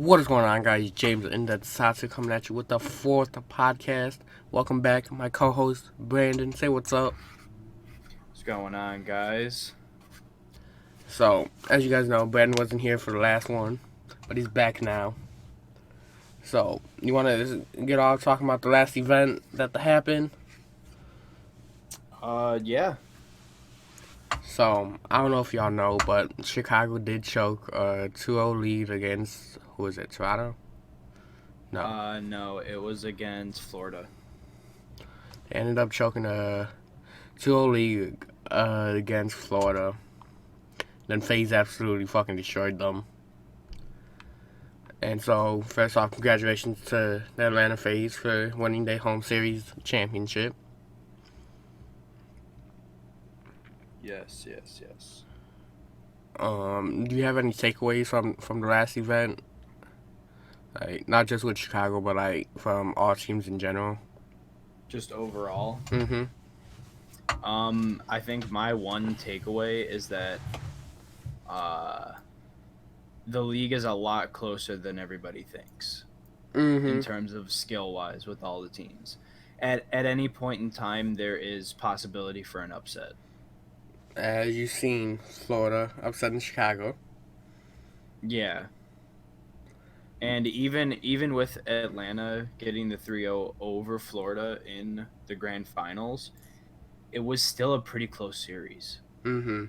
What is going on, guys? James and the Satsu coming at you with the fourth podcast. Welcome back, my co-host Brandon. Say what's up. What's going on, guys? So, as you guys know, Brandon wasn't here for the last one, but he's back now. So, you want to get all talking about the last event that happened? Yeah. So, I don't know if y'all know, but Chicago did choke a 2-0 lead against, who is it, Toronto? No. No, it was against Florida. They ended up choking a 2-0 lead against Florida. Then FaZe absolutely fucking destroyed them. And so, first off, congratulations to the Atlanta FaZe for winning their home series championship. Yes, yes, yes. Do you have any takeaways from the last event? Like, not just with Chicago, but like from all teams in general. Just overall. Mm-hmm. I think my one takeaway is that uh the league is a lot closer than everybody thinks in Mm-hmm. terms of skill wise with all the teams. At any point in time there is possibility for an upset. As you've seen, Florida upsetting Chicago. Yeah. And even with Atlanta getting the 3-0 over Florida in the grand finals, it was still a pretty close series Mm-hmm.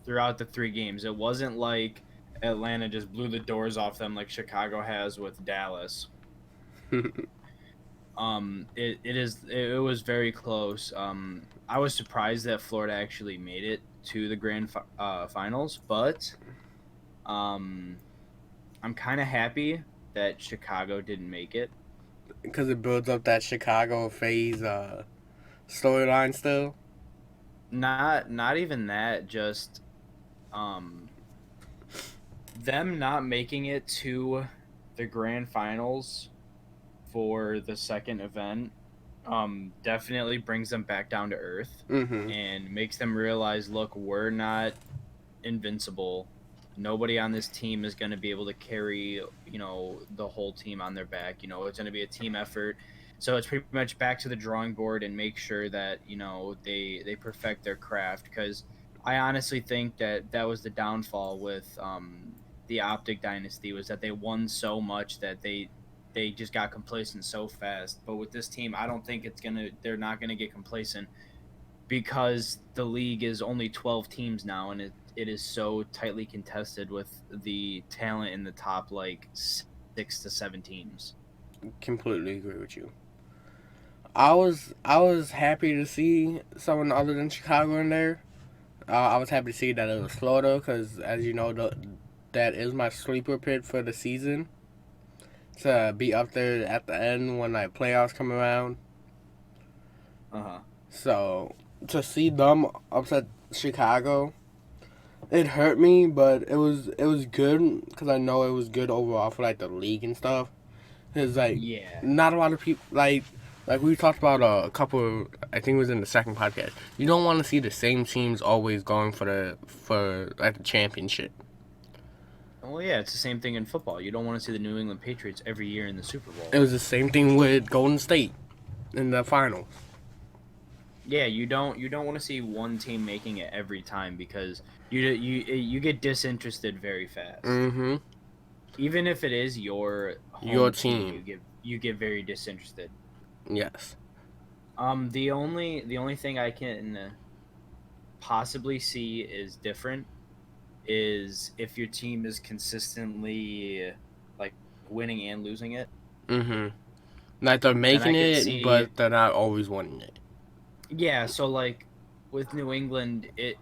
throughout the three games. It wasn't like Atlanta just blew the doors off them like Chicago has with Dallas. It was very close. I was surprised that Florida actually made it to the finals, but um, I'm kind of happy that Chicago didn't make it. Because it builds up that Chicago FaZe storyline still. Not even that, just um them not making it to the grand finals for the second event definitely brings them back down to earth Mm-hmm. and makes them realize, look, we're not invincible. Nobody on this team is going to be able to carry, the whole team on their back. It's going to be a team effort. So it's pretty much back to the drawing board and make sure that, they perfect their craft, because I honestly think that was the downfall with the Optic Dynasty, was that they won so much that they just got complacent so fast. But with this team, I don't think they're not going to get complacent, because the league is only 12 teams now, and it is so tightly contested with the talent in the top like 6 to 7 teams. Completely agree with you. I was happy to see someone other than Chicago in there. I was happy to see that it was Florida because, as you know, that is my sleeper pick for the season. To be up there at the end when like playoffs come around. Uh-huh. So to see them upset Chicago, it hurt me, but it was good because I know it was good overall for like the league and stuff. It's like Yeah. not a lot of people like we talked about a couple. I think it was in the second podcast. You don't want to see the same teams always going for like the championship. Well, yeah, it's the same thing in football. You don't want to see the New England Patriots every year in the Super It Bowl. was the same thing with Golden State in the finals. Yeah, you don't want to see one team making it every time, because you get disinterested very fast. Mm-hmm. Even if it is your Your home team, team, you get very disinterested. yes. The only thing I can possibly see is different is if your team is consistently like winning and losing it. Mm-hmm. Like they're Then I making could it, see, but they're not always winning it. yeah, so like with New England, it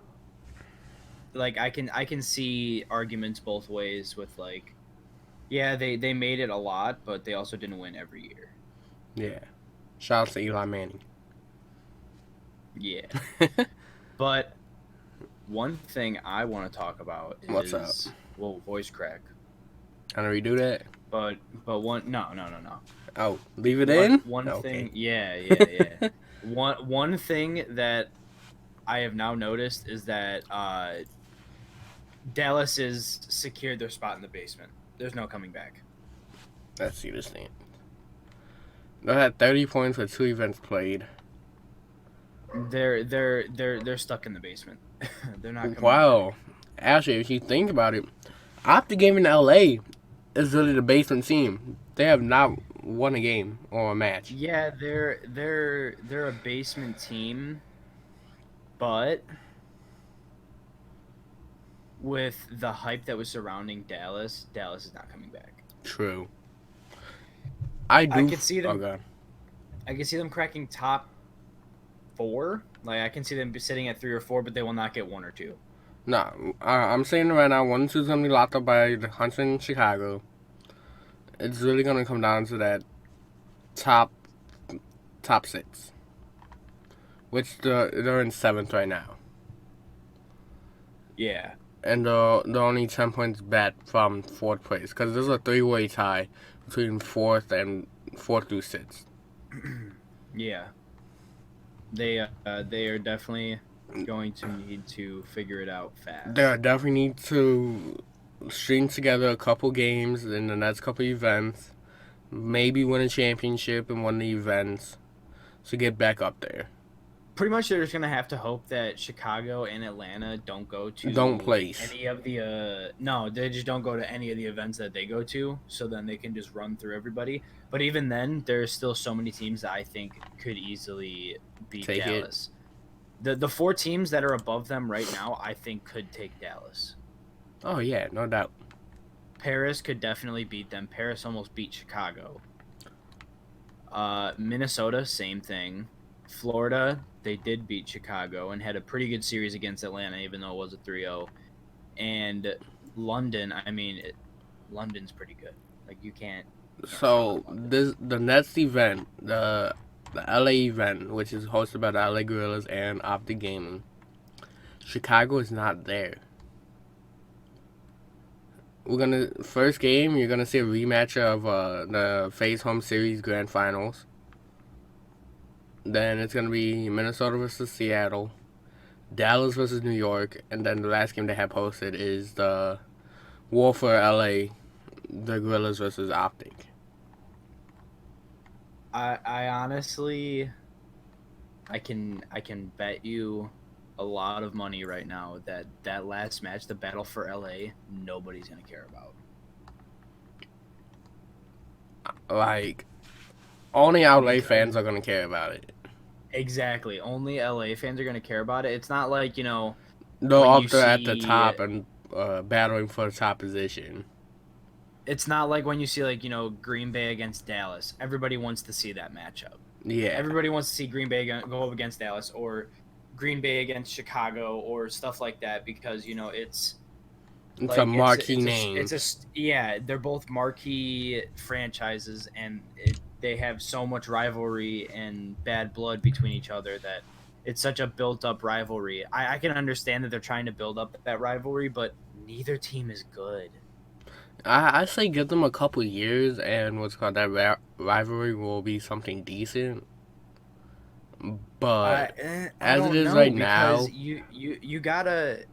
like I can see arguments both ways with, like, yeah, they made it a lot, but they also didn't win every year. Yeah. Shout out to Eli Manning. Yeah. But one thing I want to talk about What's up? is, well, voice crack. Can I redo that? But one, no. Oh, leave it One in? one Okay. thing, yeah. One thing that I have now noticed is that Dallas has secured their spot in the basement. There's no coming back. Let's see the stand. They had 30 points with 2 events played. They're stuck in the basement. They're not coming back. Wow. Actually, if you think about it, after game in LA is really the basement team. They have not won a game or a match. Yeah, they're a basement team, but with the hype that was surrounding Dallas, Dallas is not coming back. True. I I do. could see them. Okay. I can see them cracking top 4. Like I can see them sitting at 3 or 4, but they will not get 1 or 2. Nah, I'm saying right now, 1 2 is gonna be locked up by the Hunts in Chicago. It's really gonna come down to that top top 6, which they're in 7th right now, Yeah, and they're only 10 points back from 4th place because there's a 3-way tie between 4th through 6th. yeah. They are definitely going to need to figure it out fast. They definitely need to string together a couple games in the next couple events, maybe win a championship in one of the events to get back up there. Pretty much, they're just gonna have to hope that Chicago and Atlanta don't go to Don't place. any of the. No, they just don't go to any of the events that they go to, so then they can just run through everybody. But even then, there's still so many teams that I think could easily beat Take it. Dallas. The 4 teams that are above them right now, I think could take Dallas. Oh yeah, no doubt. Paris could definitely beat them. Paris almost beat Chicago. Minnesota, same thing. Florida, they did beat Chicago and had a pretty good series against Atlanta, even though it was a 3-0. And London, London's pretty good. Like you can't. So the next event, the LA event, which is hosted by the LA Gorillas and Optic Gaming, Chicago is not there. First game, you're gonna see a rematch of the FaZe Home Series Grand Finals. Then it's gonna be Minnesota versus Seattle, Dallas versus New York, and then the last game they have posted is the War for LA, the Gorillas versus Optic. I honestly, I can bet you a lot of money right now that last match, the battle for LA, nobody's gonna care about. Like, only LA Because- fans are gonna care about it. Exactly. Only LA fans are gonna care about it. It's not like They're when up you there at the see- top and battling for the top position. it's not like when you see Green Bay against Dallas. Everybody wants to see that matchup. Yeah, Everybody wants to see Green Bay go up against Dallas or Green Bay against Chicago or stuff like that because it's it's a marquee name. Yeah, they're both marquee franchises and they have so much rivalry and bad blood between each other that it's such a built-up rivalry. I can understand that they're trying to build up that rivalry, but neither team is good. I say give them a couple years, and what's called that rivalry will be something decent. But I as it don't is know, right now, because you gotta.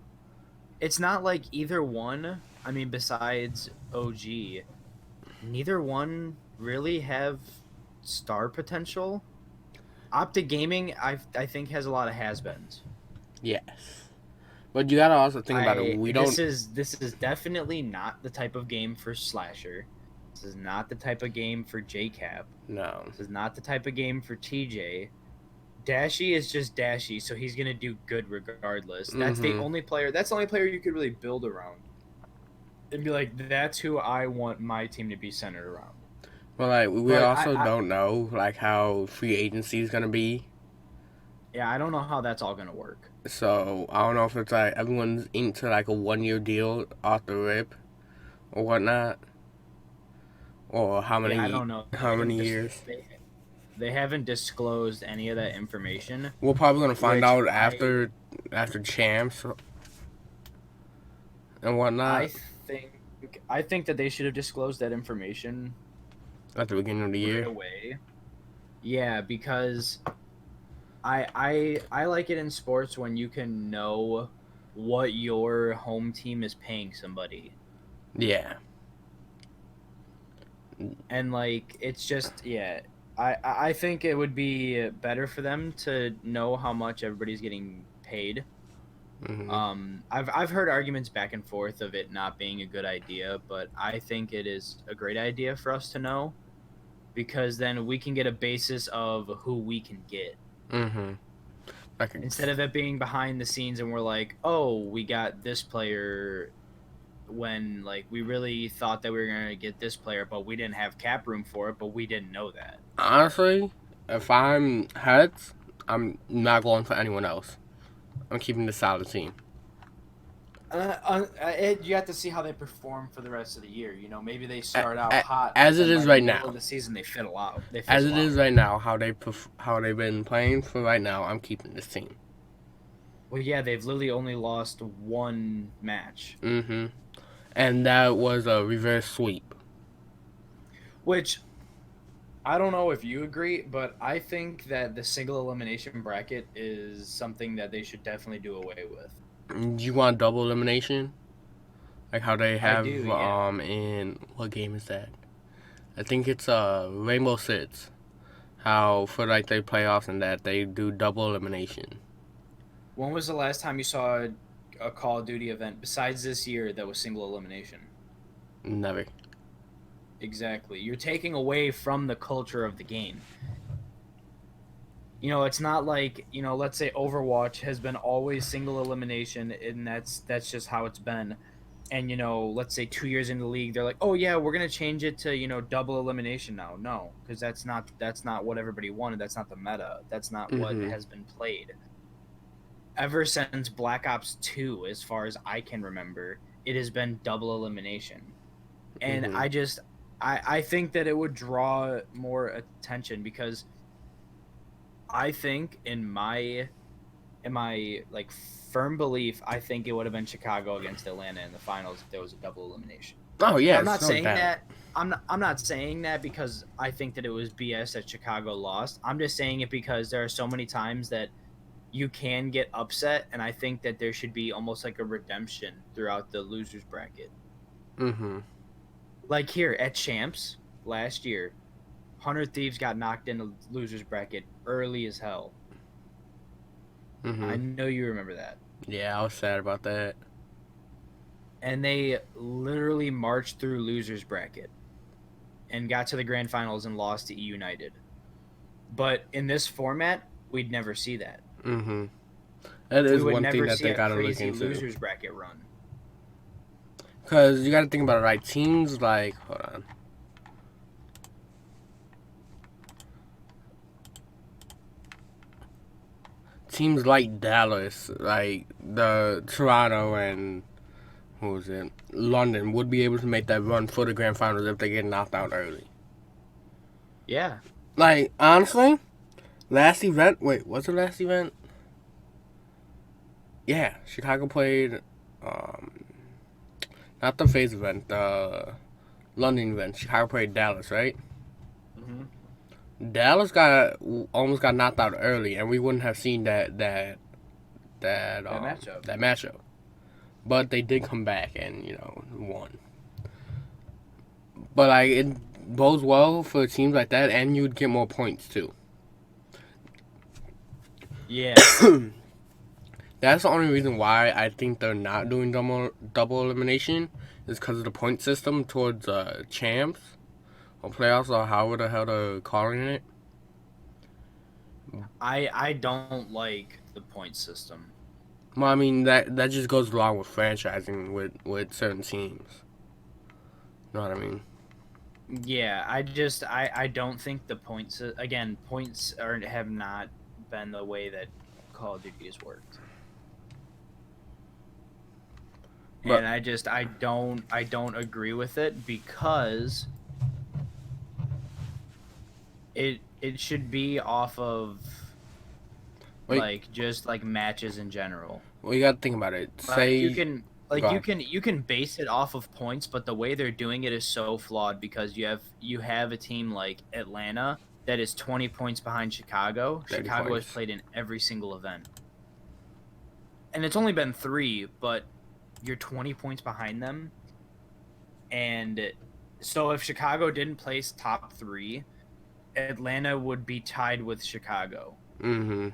It's not like either one. I mean, besides OG, neither one really have star potential. Optic Gaming, I think, has a lot of has-beens. yes. But you gotta also think about it. This is definitely not the type of game for Slasher. This is not the type of game for JCap. No. This is not the type of game for TJ. Dashy is just Dashy, so he's gonna do good regardless. That's the only player. That's the only player you could really build around, and be like, that's who I want my team to be centered around. Well, like we But also don't know like how free agency is gonna be. Yeah, I don't know how that's all gonna work. So I don't know if it's like everyone's into like a 1-year deal off the rip, or whatnot, or how many? Yeah, I don't know. How many years? They haven't disclosed any of that information. We're probably gonna find out Which after champs and whatnot I think that they should have disclosed that information at the beginning of the right year. away. Yeah, because I like it in sports when you can know what your home team is paying somebody. Yeah. And like it's just I think it would be better for them to know how much everybody's getting paid. Hmm. I've heard arguments back and forth of it not being a good idea, but I think it is a great idea for us to know because then we can get a basis of who we can get Hmm. Like, instead of it being behind the scenes and we're like, oh, we got this player when like we really thought that we were gonna get this player, but we didn't have cap room for it, but we didn't know that. honestly, if I'm heads, I'm not going for anyone else. I'm keeping the solid team. You have to see how they perform for the rest of the year. You know, maybe they A- start out hot, but as it then by is the right middle of now, the season they fiddle out. They as fizzle it is out. right now, how they've been playing for right now, I'm keeping this team. Well, yeah, they've literally only lost one match, Hmm. And that was a reverse sweep. which I don't know if you agree, but I think that the single elimination bracket is something that they should definitely do away with. You want double elimination, like how they I do, have yeah. in what game is that? I think it's Rainbow Six. How for like their playoffs and that they do double elimination. When was the last time you saw a Call of Duty event besides this year that was single elimination? Never. Exactly. You're taking away from the culture of the game. You know, it's not like, you know, let's say Overwatch has been always single elimination and that's just how it's been. And you know, let's say 2 years into the league, they're like, "Oh yeah, we're gonna change it to double elimination now." No, because that's not what everybody wanted. That's not the meta. That's not what Mhm. has been played ever since Black Ops 2, as far as I can remember. It has been double elimination, and Mhm. I think that it would draw more attention because I think in my like firm belief, I think it would have been Chicago against Atlanta in the finals if there was a double elimination. Oh And yeah, I'm it's not no saying doubt. that I'm not saying that because I think that it was BS that Chicago lost. I'm just saying it because there are so many times that you can get upset, and I think that there should be almost like a redemption throughout the losers bracket. Mhm. Like here at Champs last year, 100 Thieves got knocked in the losers bracket early as hell. I Mhm. know you remember that. Yeah, I was sad about that. And they literally marched through losers bracket and got to the grand finals and lost to E United. But in this format, we'd never see that. Mhm. That We is would one thing never that see they a gotta look crazy into. losers bracket run. Cause you gotta think about it, right? Teams like hold on. Teams like Dallas, like the Toronto and who was it? London would be able to make that run for the grand finals if they get knocked out early. Yeah. Like honestly, last event. Wait, what's the last event? Yeah, Chicago played. Um, Not the phase event. The London event. Chicago played Dallas, right? Mm-hmm. Dallas got almost got knocked out early, and we wouldn't have seen That matchup. that matchup. But they did come back and won. But like it bodes well for teams like that, and you'd get more points too. Yeah. That's the only reason why I think they're not doing double elimination is because of the point system towards champs or playoffs or however the hell they're calling it. I don't like the point system. Well, I mean that just goes along with franchising with certain teams. You know what I mean? Yeah, I don't think the points again, points are have not been the way that Call of Duty has worked. But And I don't agree with it because it should be off of wait, like just like matches in general. well, you got to think about it. Like Say, go on. you can base it off of points, but the way they're doing it is so flawed because you have a team like Atlanta that is 20 points behind Chicago. 30 Chicago has points. played in every single event. And it's only been 3, but you're 20 points behind them and So if Chicago didn't place top 3, Atlanta would be tied with Chicago. Mm-hmm.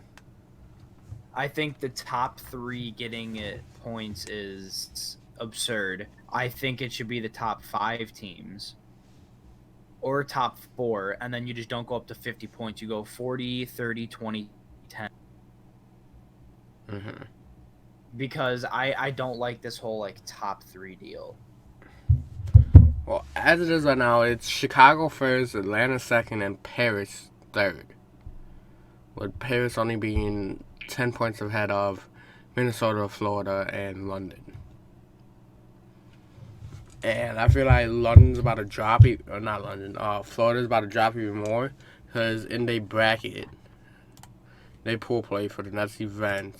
I think the top 3 getting points is absurd. I think it should be the top 5 teams or top 4, and then you just don't go up to 50 points. You go 40, 30, 20, 10. Mm-hmm. Because I don't like this whole like top 3 deal. Well, as it is right now, it's Chicago first, Atlanta second, and Paris third. With Paris only being 10 points ahead of Minnesota, Florida, and London. And I feel like London's about to drop, or not London, Florida's about to drop even more. Because in their bracket, they pool play for the next event.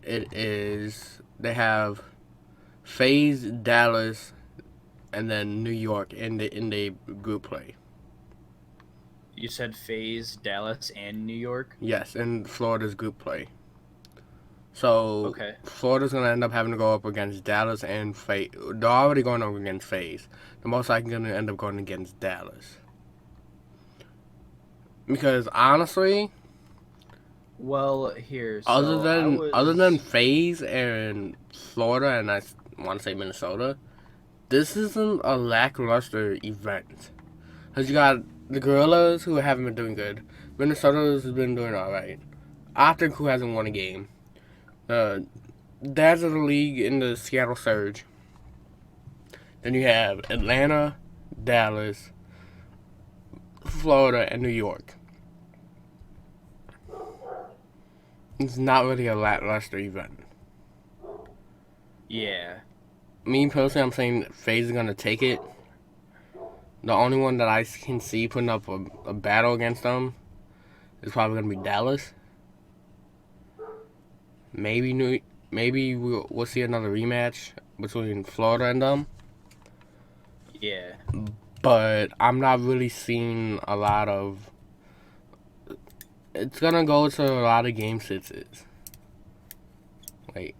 They have FaZe, Dallas, and then New York in the group play. You said FaZe, Dallas, and New York? Yes, in Florida's group play. So Okay. Florida's gonna end up having to go up against Dallas and FaZe. They're already going up against FaZe. They're most likely gonna end up going against Dallas. Because honestly, Well, here, other so than FaZe and Florida, and I want to say Minnesota, this isn't a lackluster event. Cause you got the Gorillas who haven't been doing good. Minnesota's has been doing all right. Optic who hasn't won a game. Dads of the league in the Seattle Surge. Then you have Atlanta, Dallas, Florida, and New York. It's not really a lackluster event. Yeah. Me personally, I'm saying FaZe is gonna take it. The only one that I can see putting up a battle against them is probably gonna be Dallas. Maybe we'll see another rematch between Florida and them. Yeah. But I'm not really seeing a lot of. It's gonna go to a lot of game sixes. Wait,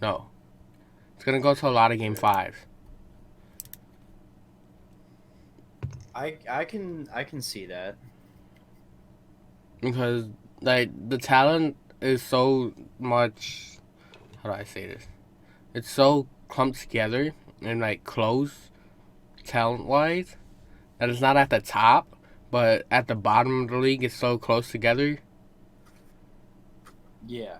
no, it's gonna go to a lot of game fives. I can see that. Because like the talent is so much. How do I say this? It's so clumped together and like close talent wise that it's not at the top, but at the bottom of the league it's so close together. Yeah.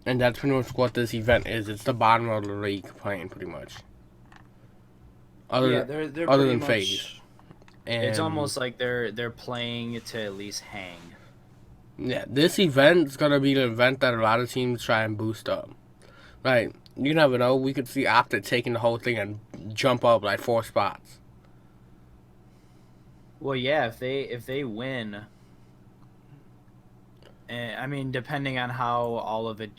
And that's pretty much what this event is. It's the bottom of the league playing pretty much. Yeah, Other they're other pretty than much. FaZe. And It's almost like they're playing to at least hang. yeah, this event's gonna be the event that a lot of teams try and boost up. Right. You never know. We could see Optic taking the whole thing and jump up like 4 spots. Well, yeah, if they win, and I mean, depending on how all of it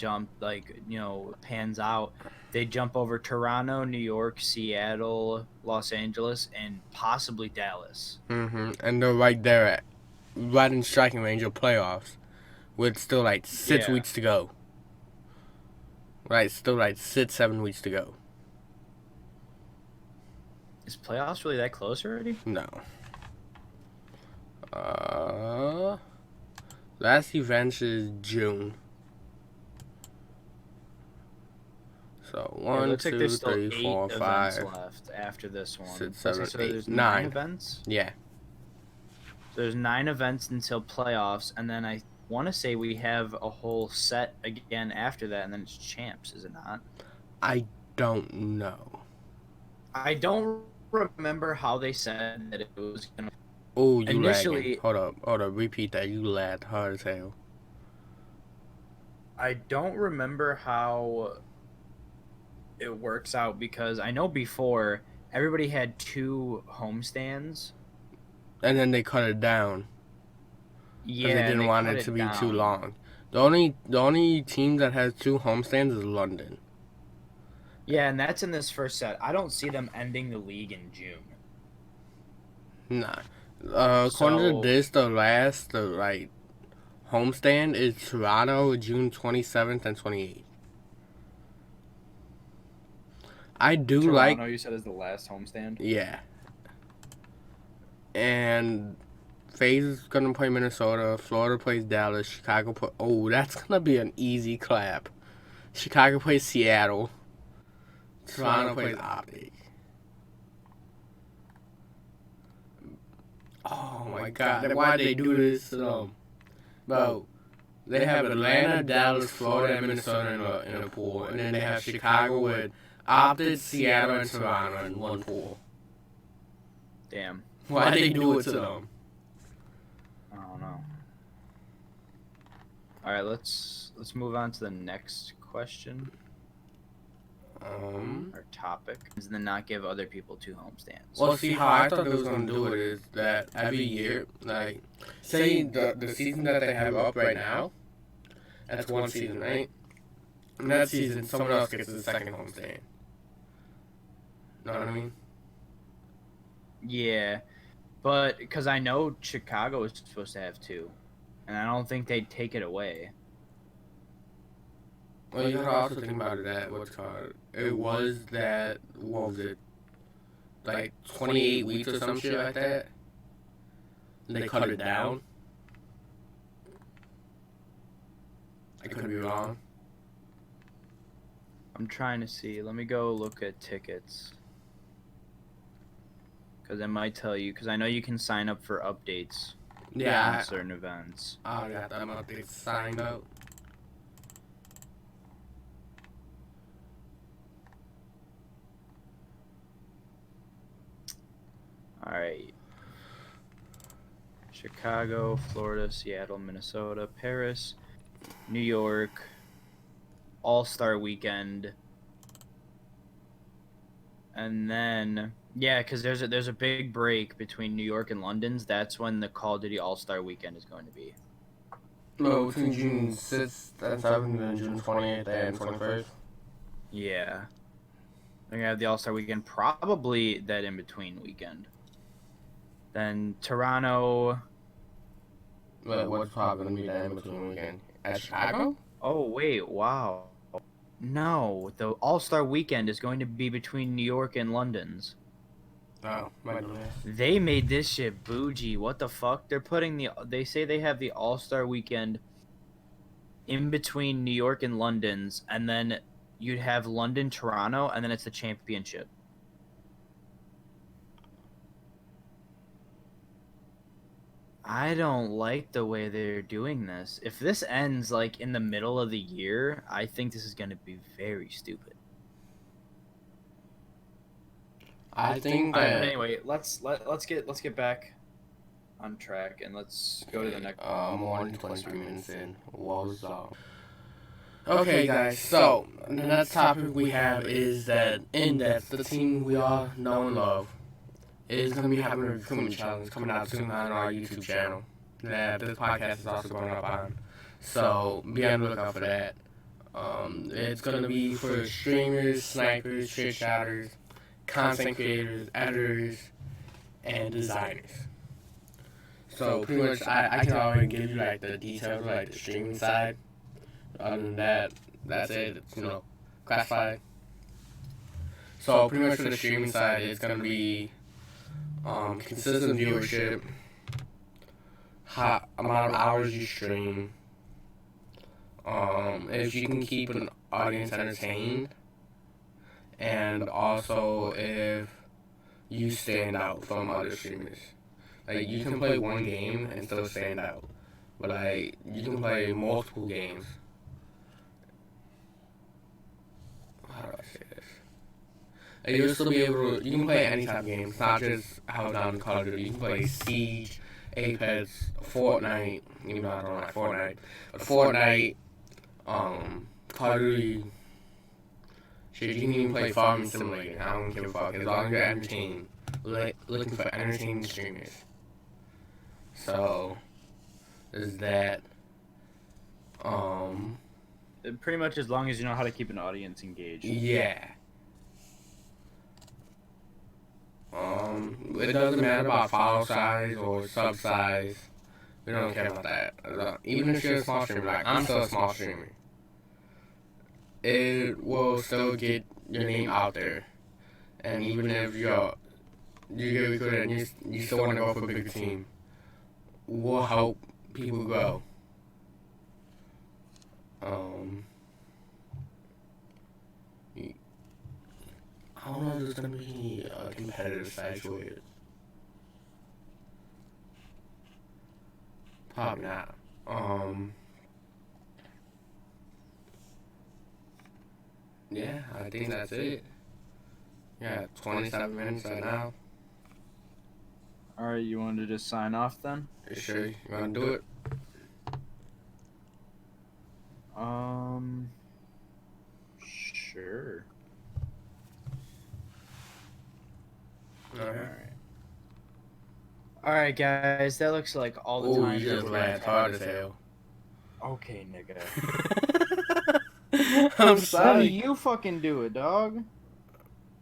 pans out, they jump over Toronto, New York, Seattle, Los Angeles, and possibly Dallas. And they're right in striking range of playoffs, with still like 6 weeks to go. Right, still like 7 weeks to go. Is playoffs really that close already? No. Last event is June. So Yeah, it 1, looks like 2, there's still 3, 4, 8 5, events left after this one. 6, Okay, 7, so 8, there's 9 events. Yeah. So there's 9 events until playoffs, and then I want to say we have a whole set again after that, and then it's champs, is it not? I don't know. I don't remember how they said that it was gonna. Oh, you lagging. Initially, Hold up. Repeat that. You lagged hard as hell. I don't remember how it works out because I know before everybody had 2 homestands. And then they cut it down. Yeah, Because they didn't want cut it to be down. too long. The only team that has 2 homestands is London. Yeah, and that's in this first set. I don't see them ending the league in June. Nah. According to this, the last homestand is Toronto, June 27th and 28th. I do Toronto, you said, is the last homestand. Yeah. And FaZe is gonna play Minnesota. Florida plays Dallas. Chicago that's gonna be an easy clap. Chicago plays Seattle. Toronto plays Optic. Oh my God! Why did they do this to them? Bro, they have Atlanta, Dallas, Florida, and Minnesota in a pool, and then they have Chicago with Optic, Seattle, and Toronto in one pool. Damn. Why did they do it to them? I don't know. All right, let's move on to the next question. Or topic is to not give other people 2 homestands. Well, see, how I thought they was gonna do it is that every year, like, say the season that they have up right now, that's one season, right? And that season, someone else gets the second homestand. Know what I mean? Yeah, but because I know Chicago is supposed to have 2, and I don't think they'd take it away. Well, you gotta also think about it that what's called. It was that, what was it? Like 28 weeks or some shit like that. They cut it down. I could be wrong. I'm trying to see. Let me go look at tickets. Because it might tell you. Because I know you can sign up for updates. Yeah. On certain events. I got them updates signed up. Alright. Chicago, Florida, Seattle, Minnesota, Paris, New York, All-Star Weekend. And then, yeah, because there's a big break between New York and London's. That's when the Call of Duty All-Star Weekend is going to be. No, between June 6th and 7th and June 28th and 21st. Yeah. They're going to have the All-Star Weekend, probably that in-between weekend. Then Toronto. What's probably going to be the in-between weekend? At Chicago? Oh, wait, wow. No, the All-Star Weekend is going to be between New York and London's. Oh, my bad. They made this shit bougie. What the fuck? They say they have the All-Star Weekend in between New York and London's, and then you'd have London, Toronto, and then it's the championship. I don't like the way they're doing this. If this ends like in the middle of the year, I think this is going to be very stupid. I think that... Anyway, let's get back on track and let's go to the next. I'm only 23 minutes in. Okay, guys. So the next topic we have is that the team we all know and love is going to be having a recruitment challenge coming out soon on our YouTube channel that this podcast is also going up on. So be on the lookout for that. It's going to be for streamers, snipers, trick shotters, content creators, editors, and designers. So pretty much, I can already give you like the details, like the streaming side. Other than that, that's it. It's, classified. So pretty much for the streaming side, it's gonna be consistent viewership, amount of hours you stream, if you can keep an audience entertained, and also if you stand out from other streamers. Like, you can play one game and still stand out, but like, you can play multiple games. How do I say this? Like, you'll still be able to, you can play any type of game. It's not just how down Call of Duty. You can play Siege, Apex, Fortnite, even though I don't like Fortnite, but Fortnite, Call of Duty, shit, you can even play Farming Simulator. I don't give a fuck, as long as you're entertained, looking for entertaining streamers. So, there's that. Pretty much as long as you know how to keep an audience engaged. Yeah. It doesn't matter about file size or sub size. We don't care about that. Even if you're a small streamer, like I'm still a small streamer, it will still get your name out there, and even if you get recruited and you still want to go for a bigger team, we'll help people grow. I don't know if there's gonna be any competitive sides to it. Probably not. Yeah, I think that's it. Yeah, 27 minutes right now. All right, you want to just sign off then? Sure, you wanna do it? Sure. Alright. All right, guys. That looks like all the Oh, time. you just laughed hard as hell. Okay, nigga. I'm How do sorry. you fucking do it, dog?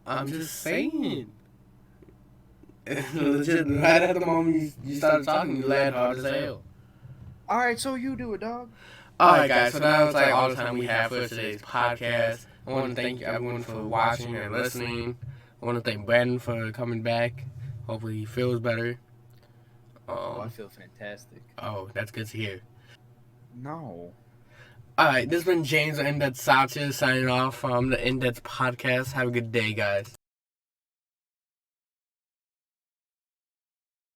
I'm just saying. Legit, right at the moment you started talking, you laughed hard as hell. All right, so you do it, dog. Alright, guys, so that was like all the time we have for today's podcast. I want to thank everyone for watching and listening. I want to thank Brandon for coming back. Hopefully he feels better. I feel fantastic. Oh, that's good to hear. No. Alright, this has been James and Indets Sanchez signing off from the Indets Podcast. Have a good day, guys.